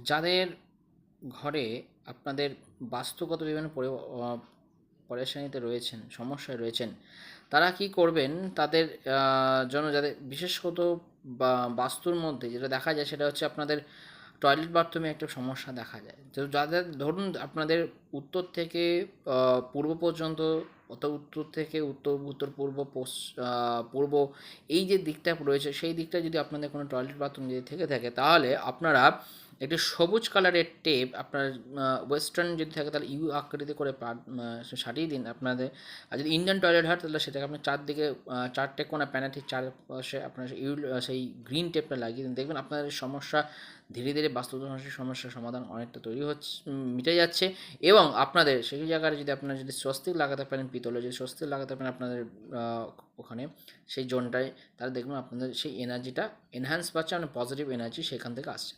যাদের ঘরে আপনাদের বাস্তুগত বিভিন্ন পরেশানিতে রয়েছেন, সমস্যায় রয়েছেন, তারা কি করবেন? তাদের জন্য যাদের বিশেষত বা বাস্তুর মধ্যে যেটা দেখা যায় সেটা হচ্ছে আপনাদের টয়লেট বাথরুমে একটা সমস্যা দেখা যায়। তো যাদের ধরুন আপনাদের উত্তর থেকে পূর্ব পর্যন্ত, অর্থাৎ উত্তর থেকে উত্তর, উত্তর পূর্ব, পূর্ব, এই যে দিকটা রয়েছে সেই দিকটা যদি আপনাদের কোনো টয়লেট বাথরুম যদি থেকে থাকে, তাহলে আপনারা একটি সবুজ কালারের টেপ আপনার ওয়েস্টার্ন যদি থাকে তাহলে ইউ আকৃতি করে সাটিয়ে দিন আপনাদের। আর যদি ইন্ডিয়ান টয়লেট হয় তাহলে সেটাকে আপনার চারদিকে চারটে কোণা প্যানের ঠিক চারপাশে আপনার সেই গ্রিন টেপটা লাগিয়ে দিন। দেখবেন আপনাদের সমস্যা ধীরে ধীরে বাস্তুদোষের সমস্যার সমাধান অনেকটা তৈরি হচ্ছে, মিটে যাচ্ছে। এবং আপনাদের সেই জায়গায় যদি আপনারা যদি স্বস্তিক লাগাতে পারেন, পিতলে যদি স্বস্তিক লাগাতে পারেন আপনাদের ওখানে সেই জোনটায়, তাহলে দেখবেন আপনাদের সেই এনার্জিটা এনহ্যান্স পাচ্ছে, মানে পজিটিভ এনার্জি সেখান থেকে আসছে।